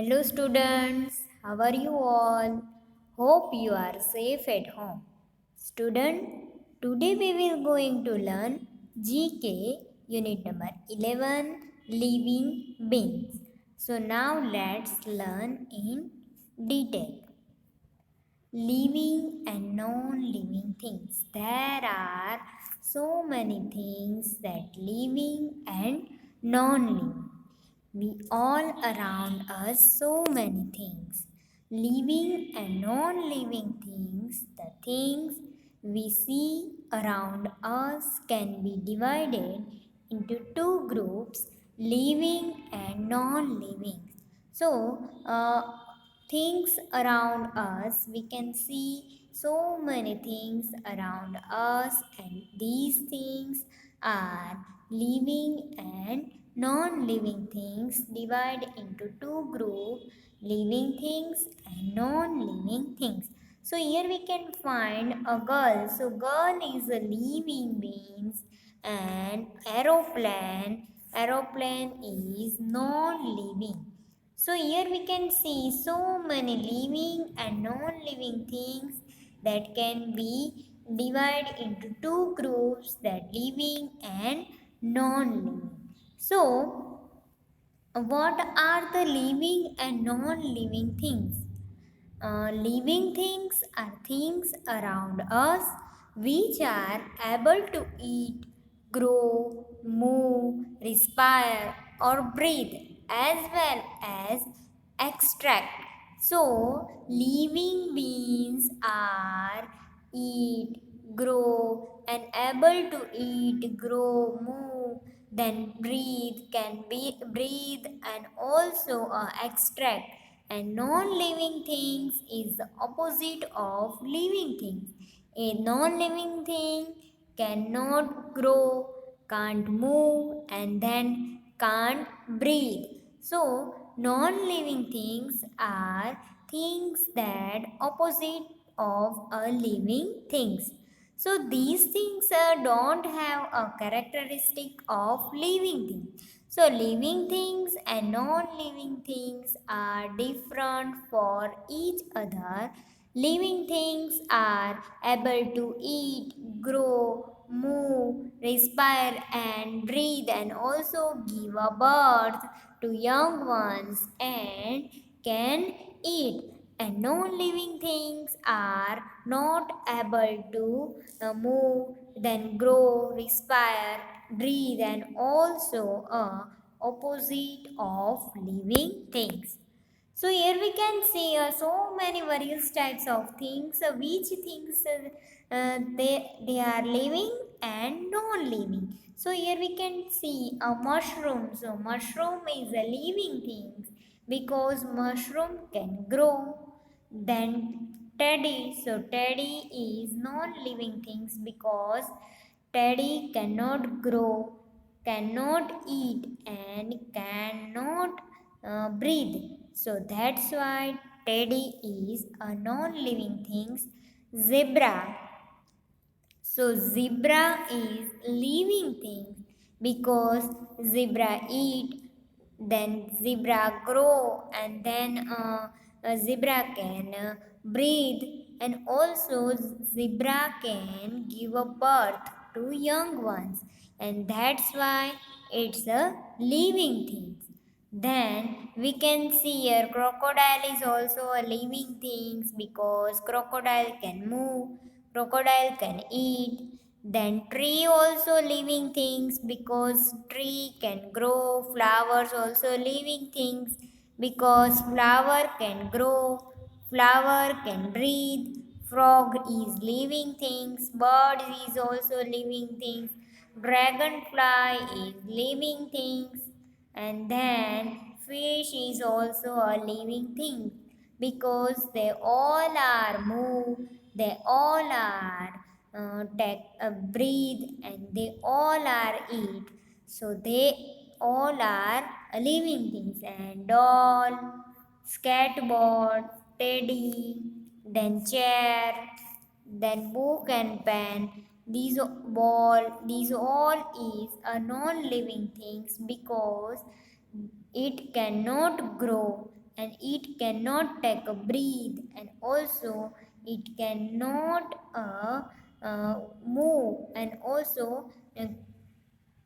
Hello students, how are you all? Hope you are safe at home. Student, today we will going to learn GK unit number 11 living beings. So now let's learn in detail. Living and non-living things. There are so many things that living and non-living. We all around us so many things. Living and non-living things, the things we see around us can be divided into two groups, living and non-living. So, things around us, we can see so many things around us, and these things are living and non-living things. Divide into two groups, living things and non-living things. So here we can find a girl. So girl is a living being, and aeroplane is non-living. So here we can see so many living and non-living things that can be divided into two groups, that living and non-living. So what are the living and non-living things? Living things are things around us which are able to eat, grow, move, respire, or breathe, as well as extract. So, living beings are eat, grow, and able to eat, grow, move, then breathe, can be breathe, and also extract. And non-living things is the opposite of living things. A non-living thing cannot grow, can't move, and then can't breathe. So, non-living things are things that opposite of a living things. So these things don't have a characteristic of living things. So living things and non-living things are different for each other. Living things are able to eat, grow, move, respire, and breathe, and also give a birth to young ones and can eat. And non-living things are not able to move, then grow, respire, breathe, and also opposite of living things. So here we can see so many various types of things, which things they are living and non-living. So here we can see a mushroom. So mushroom is a living thing because mushroom can grow. Then teddy. So teddy is non-living things because teddy cannot grow, cannot eat, and cannot breathe. So that's why teddy is a non-living things. Zebra. So zebra is living thing because zebra eat, then zebra grow, and then a zebra can breathe, and also zebra can give a birth to young ones, and that's why it's a living thing. Then we can see here crocodile is also a living thing because crocodile can move, crocodile can eat. Then tree also living things because tree can grow, flowers also living things because flower can grow, flower can breathe, frog is living things, bird is also living things, dragonfly is living things, and then fish is also a living thing because they all are move, they all are take breathe, and they all are eat. So they all are living things. And doll, skateboard, teddy, then chair, then book and pen, these all is a non-living things because it cannot grow, and it cannot take a breathe, and also it cannot move, and also uh,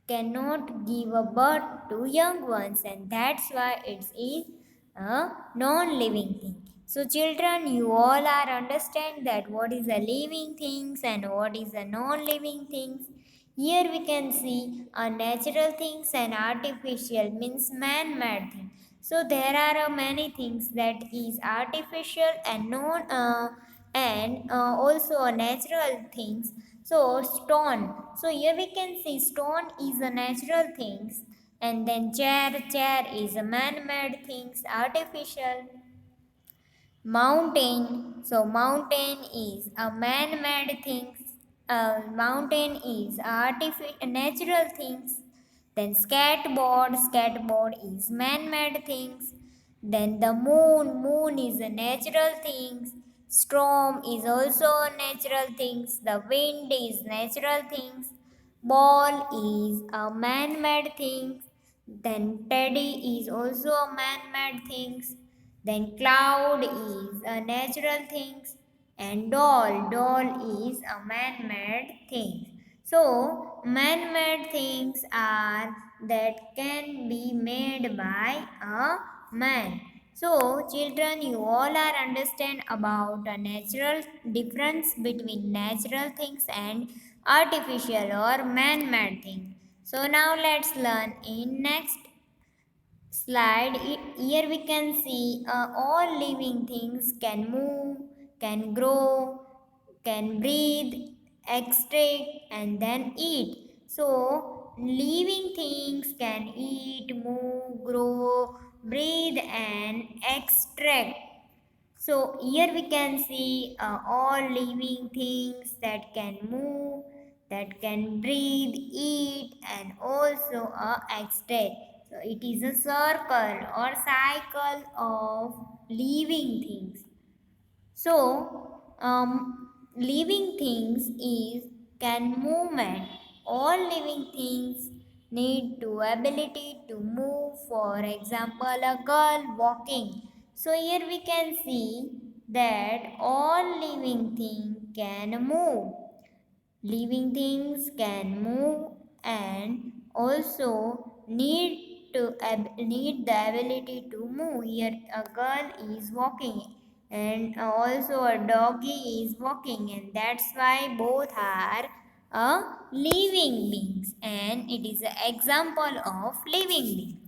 cannot give a birth to young ones, and that's why it is a non-living thing. So children, you all are understand that what is a living things and what is a non-living things. Here we can see a natural things and artificial means man-made thing. So there are many things that is artificial and non and also a natural things. So stone. So here we can see stone is a natural things, and then chair is a man-made things, artificial. Mountain. So mountain is a man-made things. Mountain is artificial natural things. Then skateboard is man-made things. Then the moon is a natural things. Storm is also a natural things. The wind is natural things. Ball is a man-made things. Then teddy is also a man-made things. Then cloud is a natural things, and doll is a man-made thing. So man-made things are that can be made by a man. So children, you all are understand about a natural difference between natural things and artificial or man-made thing. So now let's learn in next slide. Here we can see all living things can move, can grow, can breathe, extract, and then eat. So living things can eat, move, grow, breathe, and extract. So here we can see all living things that can move, that can breathe, eat, and also extract. So it is a circle or cycle of living things. So, living things is can movement. All living things need to ability to move. For example, a girl walking. So here we can see that all living things can move. Living things can move and also need the ability to move. Here a girl is walking, and also a doggy is walking, and that's why both are living beings, and it is an example of living being.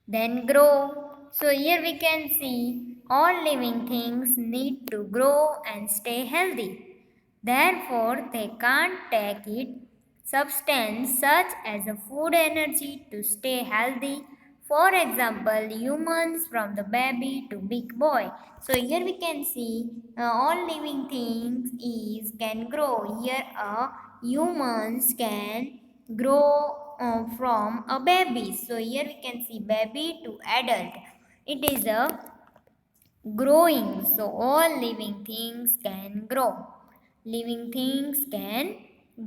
Then grow. So here we can see all living things need to grow and stay healthy. Therefore, they can't take it substance such as a food energy to stay healthy. For example, humans from the baby to big boy. So here we can see all living things is can grow. Here humans can grow from a baby. So here we can see baby to adult. It is a growing. So all living things can grow. Living things can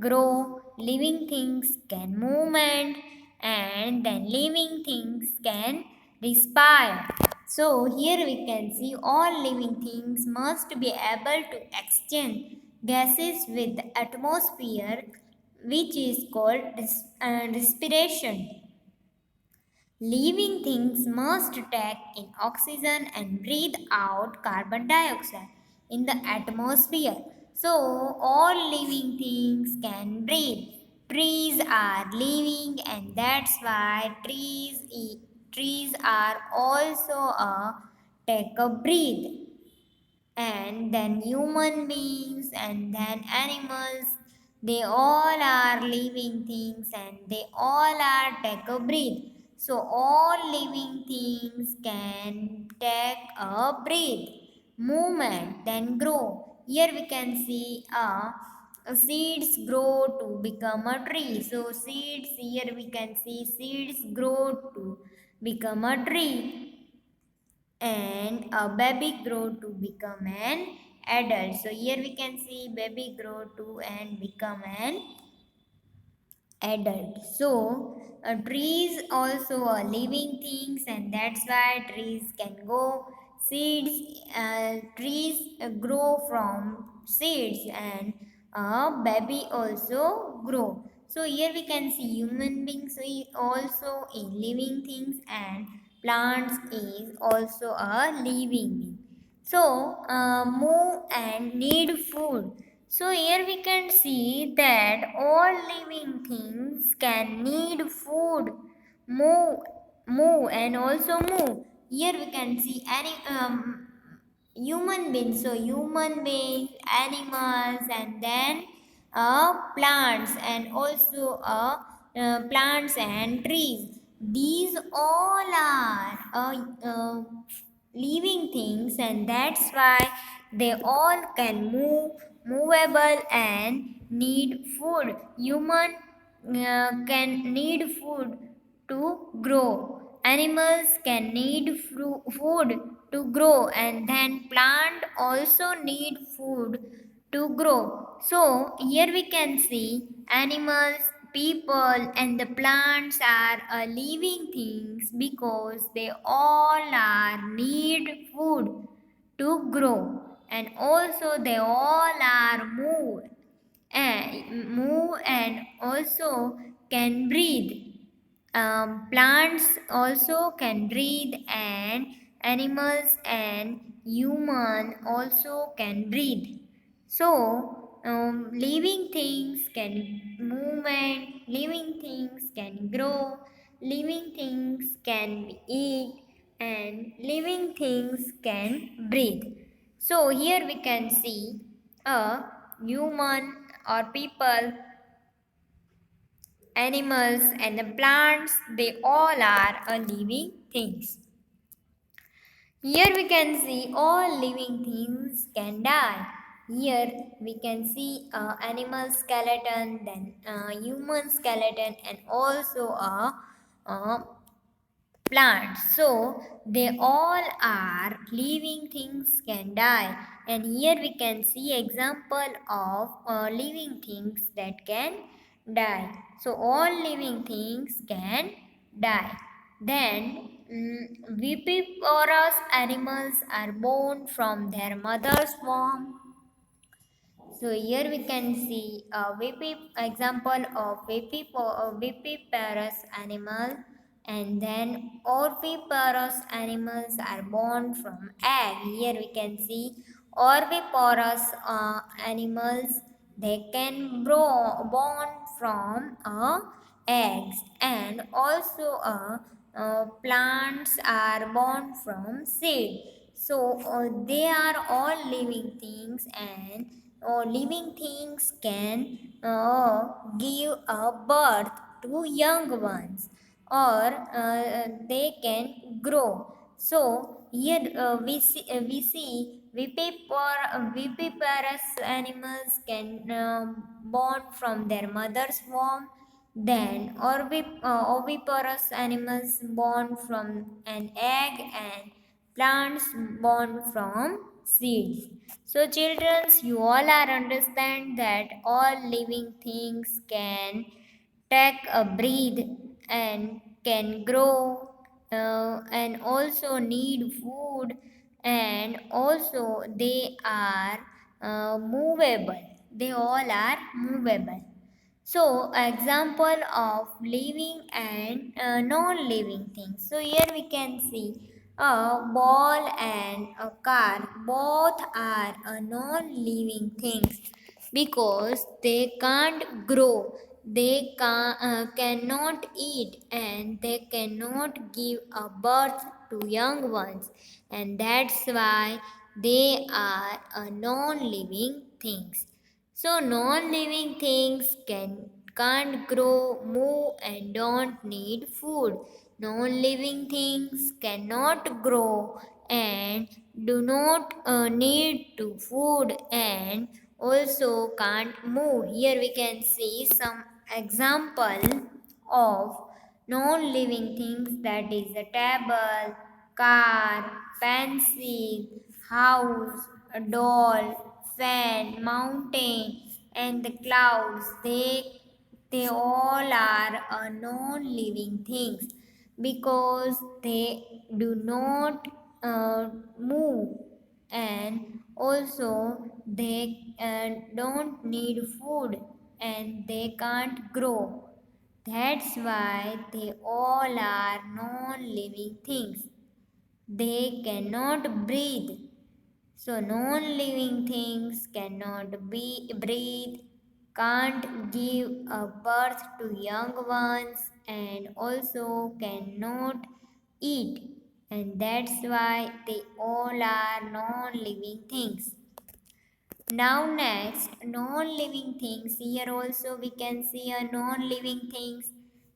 grow. Living things can movement, and then living things can respire. So here we can see all living things must be able to exchange gases with the atmosphere, which is called respiration. Living things must take in oxygen and breathe out carbon dioxide in the atmosphere. So, all living things can breathe. Trees are living, and that's why trees are also a take a breathe, and then human beings, and then animals, they all are living things, and they all are take a breath. So all living things can take a breath, movement, then grow. Here we can see seeds grow to become a tree. So seeds, here we can see seeds grow to become a tree, and a baby grow to become an adult. So here we can see baby grow to and become an adult. So trees also are living things, and that's why trees can go seeds. Trees grow from seeds, and a baby also grow. So here we can see human beings also in living things, and plants is also a living being. So move and need food. So here we can see that all living things can need food, move, move and also move. Here we can see any human beings. So human beings, animals, and then plants, and also plants and trees. These all are living things, and that's why they all can move, movable, and need food. Human can need food to grow. Animals can need food to grow, and then plant also need food to grow. So here we can see animals, people, and the plants are living things because they all are need food to grow, and also they all are move and also can breathe. Plants also can breathe, and animals and human also can breathe. So living things can movement, living things can grow, living things can eat, and living things can breathe. So here we can see a human or people, animals, and the plants, they all are a living things. Here we can see all living things can die. Here we can see animal skeleton, then human skeleton, and also a plants. So they all are living things can die. And here we can see example of living things that can die. So all living things can die. Then viviparous animals are born from their mother's womb. So here we can see a example of viviparous animal, and then oviparous animals are born from egg. Here we can see oviparous animals, they can born from eggs, and also plants are born from seed. So they are all living things, and living things can give a birth to young ones, or they can grow. So here we see viviparous animals can born from their mother's womb. Then oviparous animals born from an egg, and plants born from seeds. So, children, you all are understand that all living things can take a breathe and can grow, and also need food, and also they are movable. They all are movable. So, example of living and non-living things. So, here we can see a ball and a car. Both are a non-living things because they can't grow. They cannot eat, and they cannot give a birth to young ones, and that's why they are a non-living things. So non-living things can't grow, move, and don't need food. Non-living things cannot grow and do not need to food, and also can't move. Here we can see some example of non-living things, that is a table, car, pencil, house, a doll, fan, mountain, and the clouds. They they all are non-living things because they do not move, and also they don't need food and they can't grow. That's why they all are non-living things. They cannot breathe. So non-living things cannot be breathe, can't give a birth to young ones, and also cannot eat. And that's why they all are non-living things. Now next, non-living things. Here also we can see a non-living things,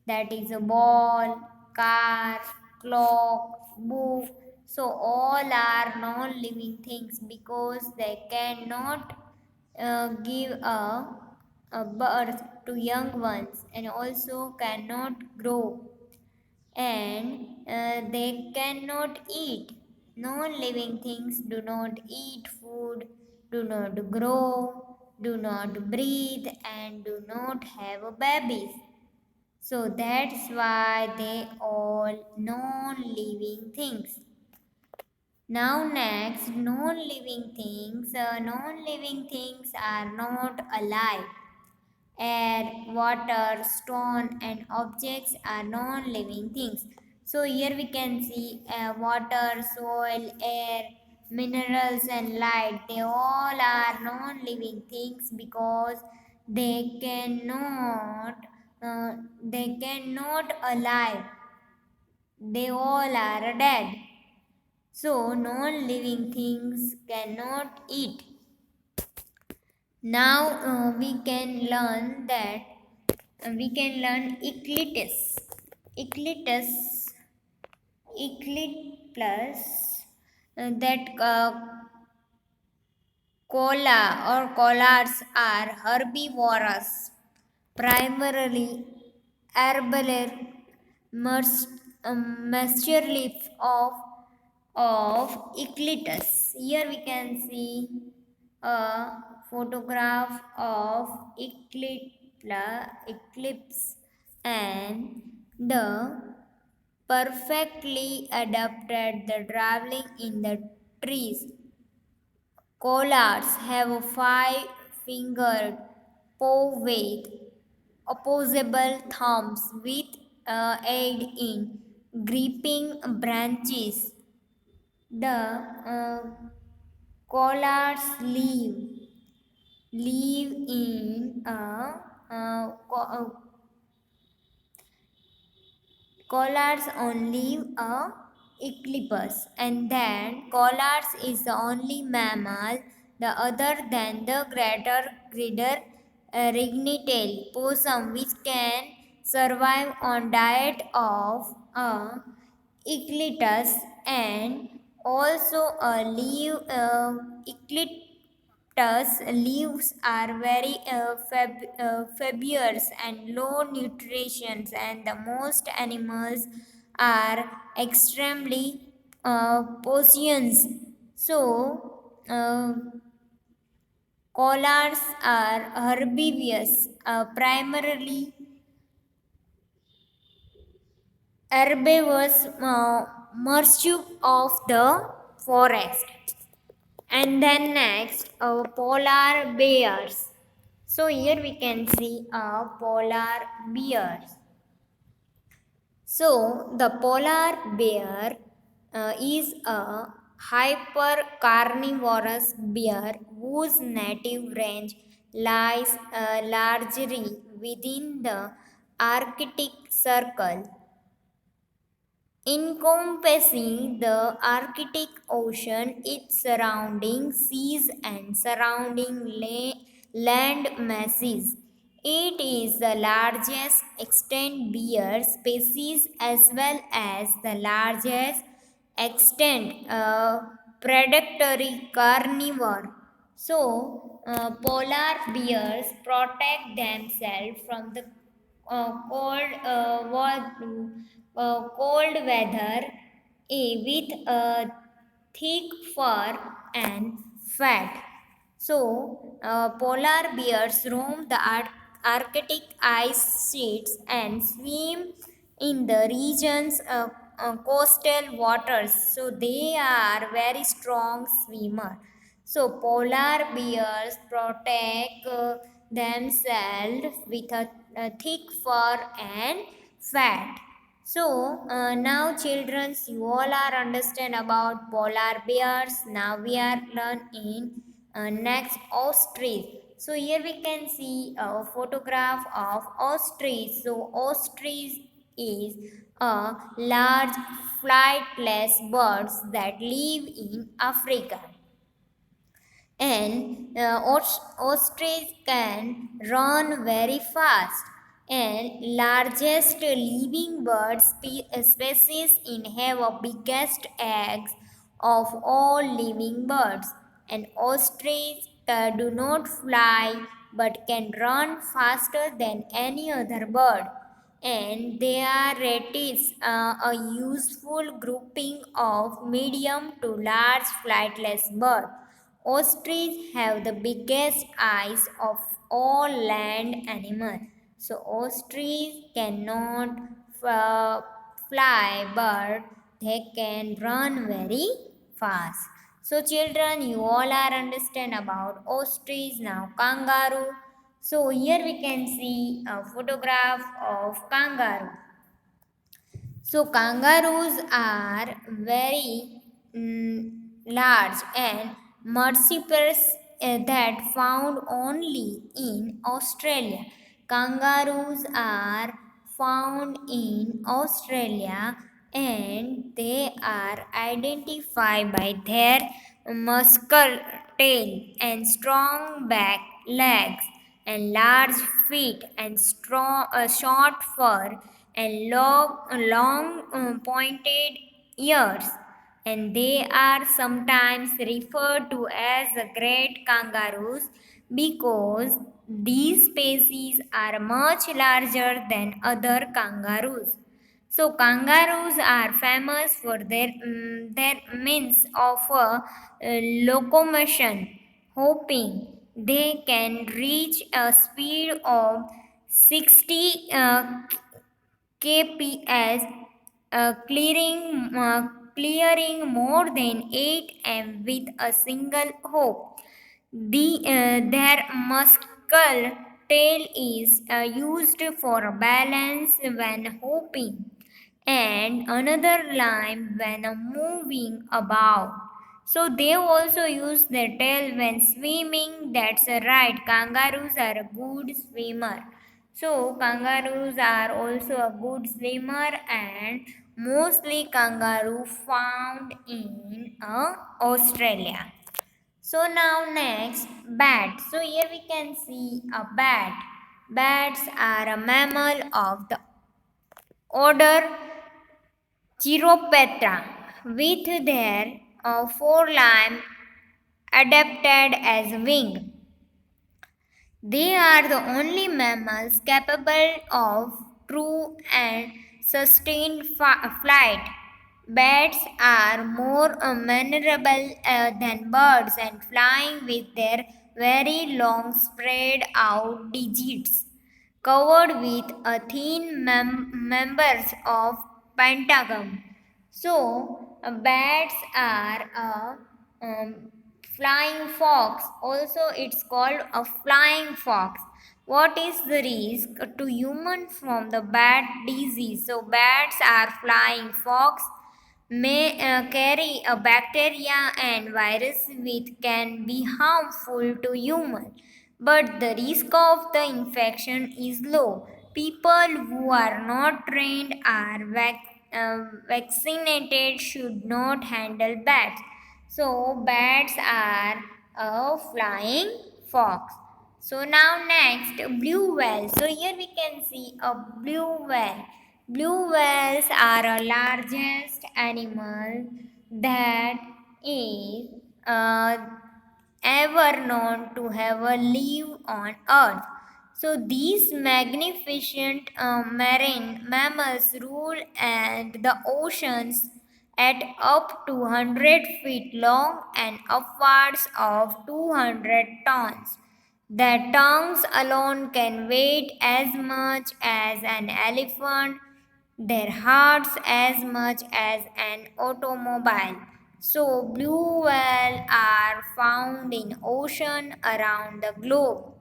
that is a ball, car, clock, book. So all are non-living things because they cannot give a birth to young ones and also cannot grow, and they cannot eat. Non living things do not eat food, do not grow, do not breathe, and do not have babies. So that's why they all non living things. Now, next, non living things. Non living things are not alive. Air, water, stone, and objects are non living things. So, here we can see water, soil, air, minerals, and light. They all are non living things because they cannot alive. They all are dead. So, non living things cannot eat. Now we can learn ecliptus. Ecliptus, ecliptus, that koala or koalas are herbivorous, primarily herbivorous, mature leaf of ecliptus. Here we can see a photograph of eclipse, and the perfectly adapted the traveling in the trees. Koalas have a five-fingered paw with opposable thumbs with aid in gripping branches. The koalas live in Collards on live a eclipse, and then collards is the only mammal the other than the greater greater ringtail possum which can survive on diet of ecliptus, and also a leaf ecliptus leaves are very fibrous and low nutrition, and the most animals are extremely portions. So, koalas are herbivorous, primarily herbivorous, marsuf of the forest. And then next, polar bears. So here we can see polar bears. So the polar bear is a hypercarnivorous bear whose native range lies largely within the Arctic Circle, encompassing the Arctic Ocean, its surrounding seas, and surrounding land masses. It is the largest extant bear species as well as the largest extant predatory carnivore. So, polar bears protect themselves from the cold weather with a thick fur and fat. So, polar bears roam the Arctic ice sheets and swim in the region's coastal waters. So they are very strong swimmer. So polar bears protect themselves with a thick fur and fat. So now children, you all are understand about polar bears. Now we are learn in next ostrich. So here we can see a photograph of ostrich. So ostrich is a large flightless birds that live in Africa, and ostrich can run very fast, and largest living bird species in have a biggest eggs of all living birds. And ostrich do not fly but can run faster than any other bird, and they are rated a useful grouping of medium to large flightless birds. Ostriches have the biggest eyes of all land animals. So ostriches cannot fly, but they can run very fast. So children, you all are understand about ostrich. Now kangaroo. So here we can see a photograph of kangaroo. So kangaroos are very large and marsupials that found only in Australia. Kangaroos are found in Australia, and they are identified by their muscular tail and strong back legs and large feet and short fur and long pointed ears, and they are sometimes referred to as the great kangaroos because these species are much larger than other kangaroos. So kangaroos are famous for their means of locomotion, hoping they can reach a speed of 60 kps, clearing more than 8 m with a single hope. Their muscular tail is used for balance when hopping, and another line when moving about. So they also use their tail when swimming. That's right. Kangaroos are a good swimmer. So kangaroos are also a good swimmer, and mostly kangaroo found in Australia. So now next, bat. So here we can see a bat. Bats are a mammal of the order Chiroptera with their forelimb adapted as wing. They are the only mammals capable of true and sustained flight. Bats are more maneuverable than birds and flying with their very long spread out digits covered with a thin members of pentagon. So bats are a flying fox. Also, it's called a flying fox. What is the risk to human from the bat disease? So bats are flying fox may carry a bacteria and virus which can be harmful to human, but the risk of the infection is low. People who are not trained or vaccinated should not handle bats. So bats are a flying fox. So now next, blue whale. So here we can see a blue whale. Blue whales are the largest animal that is uh, ever known to have lived on Earth. So these magnificent marine mammals rule and the oceans at up to 100 feet long and upwards of 200 tons. Their tongues alone can weigh as much as an elephant, their hearts as much as an automobile. So, blue whale are found in ocean around the globe,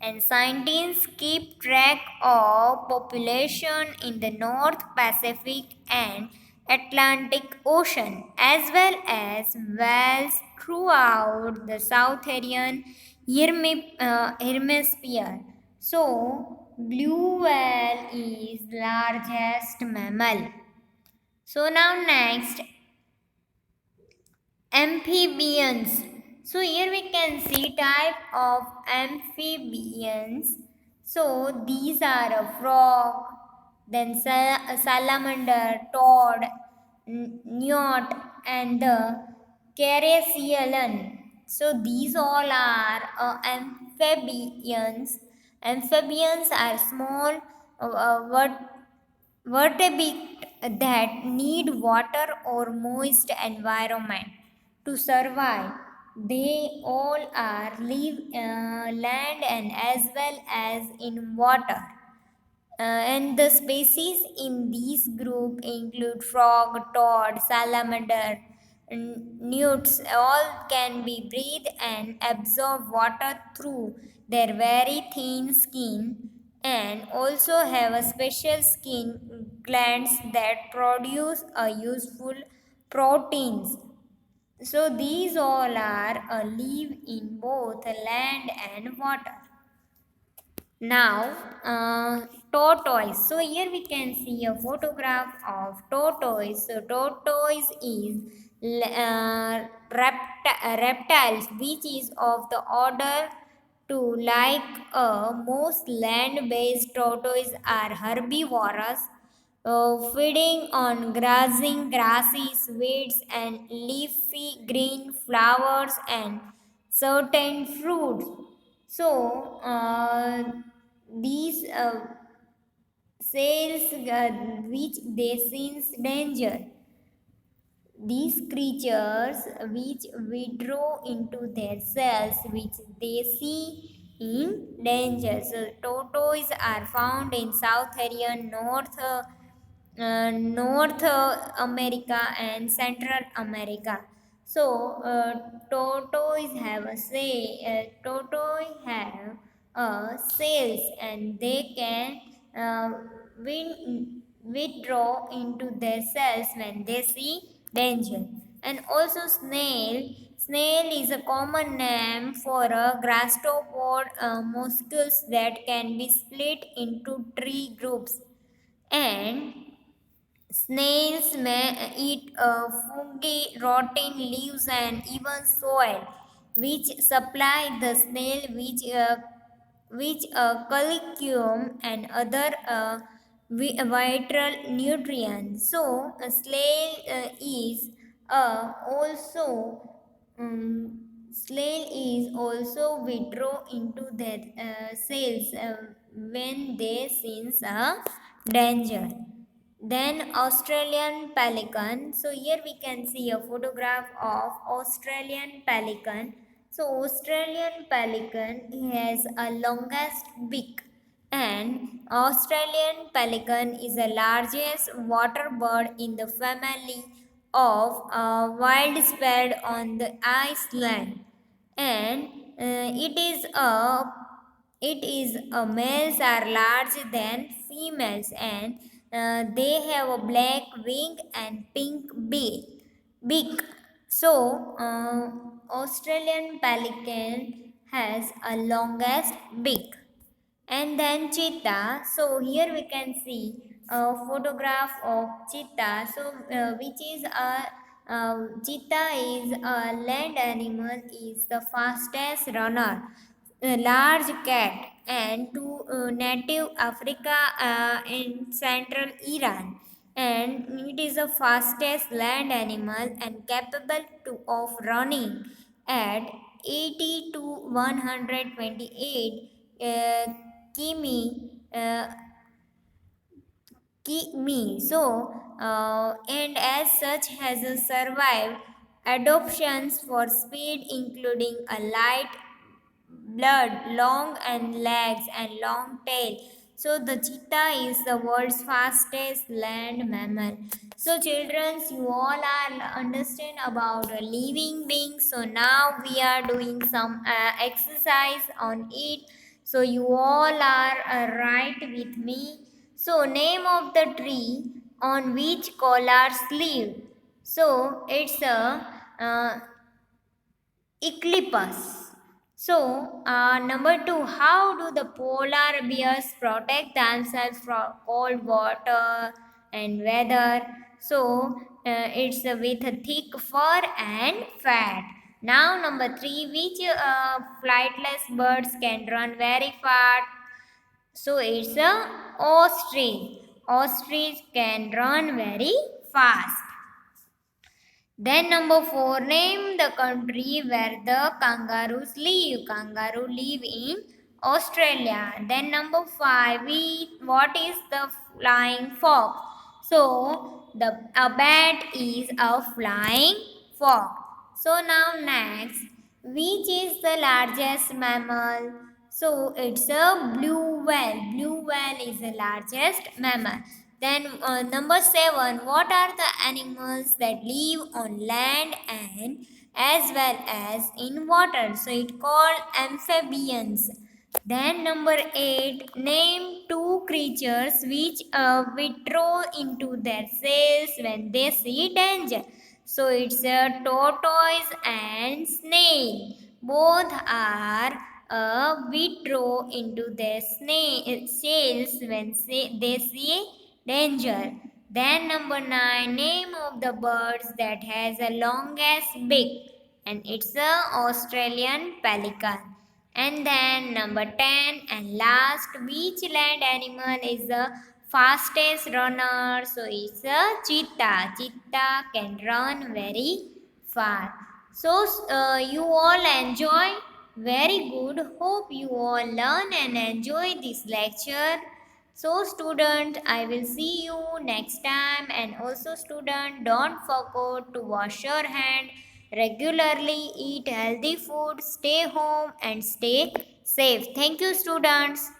and scientists keep track of population in the North Pacific and Atlantic Ocean, as well as whales throughout the Southern hemisphere. So, blue whale is largest mammal. So now next, amphibians. So here we can see type of amphibians. So these are a frog, then salamander, toad, newt, and the carassian. So these all are amphibians. Amphibians are small vertebrate that need water or moist environment to survive. They all are live land and as well as in water. And the species in this group include frog, toad, salamander, newts. All can be breathe and absorb water through their very thin skin, and also have a special skin glands that produce a useful proteins. So these all are live in both land and water. Now, tortoise. So here we can see a photograph of tortoise. So tortoise is reptiles, which is of the order to like most land-based tortoise are herbivorous, feeding on grazing grasses, weeds, and leafy green flowers and certain fruits. So, these sails which they sense danger. These creatures which withdraw into their cells which they see in danger. So tortoise are found in Southern North America and Central America. So tortoise have a say. Tortoise have sails and they can withdraw into their cells when they see danger. And also snail is a common name for a gastropod molluscs that can be split into three groups. And snails may eat fungi, rotten leaves, and even soil, which supply the snail which calcium and other vital nutrients. So, a snail is also snail is also withdraw into their cells when they sense a danger. Then Australian pelican. So here we can see a photograph of Australian pelican. So Australian pelican has a longest beak, and Australian pelican is the largest water bird in the family of wild sparrow on the Iceland, and it is males are larger than females, and they have a black wing and pink beak. So Australian pelican has a longest beak. And then cheetah. So here we can see a photograph of cheetah. So which is a cheetah is a land animal, is the fastest runner, a large cat, and to native Africa in central Iran. And it is the fastest land animal and capable of running at 80 to 128 kimi, So, and as such has survived adoptions for speed, including a light blood, long and legs and long tail. So the cheetah is the world's fastest land mammal. So children, you all are understand about living beings. So now we are doing some exercise on it. So you all are right with me. So name of the tree on which koalas live. So it's a Eclipus. So, number two, how do the polar bears protect themselves from cold water and weather? So, it's with a thick fur and fat. Now, number three, which flightless birds can run very fast? So, it's a ostrich. Ostrich can run very fast. Then number four, name the country where the kangaroos live. Kangaroo live in Australia. Then number five, what is the flying fox? So a bat is a flying fox. So now next, which is the largest mammal? So it's a blue whale. Blue whale is the largest mammal. Then number seven, what are the animals that live on land and as well as in water? So it called amphibians. Then number eight, name two creatures which withdraw into their cells when they see danger. So it's a tortoise and snail. Both are withdraw into their cells when they see danger. Then number nine, name of the birds that has a longest beak, and it's a Australian pelican. And then number 10 and last, which land animal is the fastest runner? So it's a cheetah. Cheetah can run very far. So you all enjoy. Very good. Hope you all learn and enjoy this lecture. So student, I will see you next time, and also student, don't forget to wash your hand regularly, eat healthy food, stay home and stay safe. Thank you students.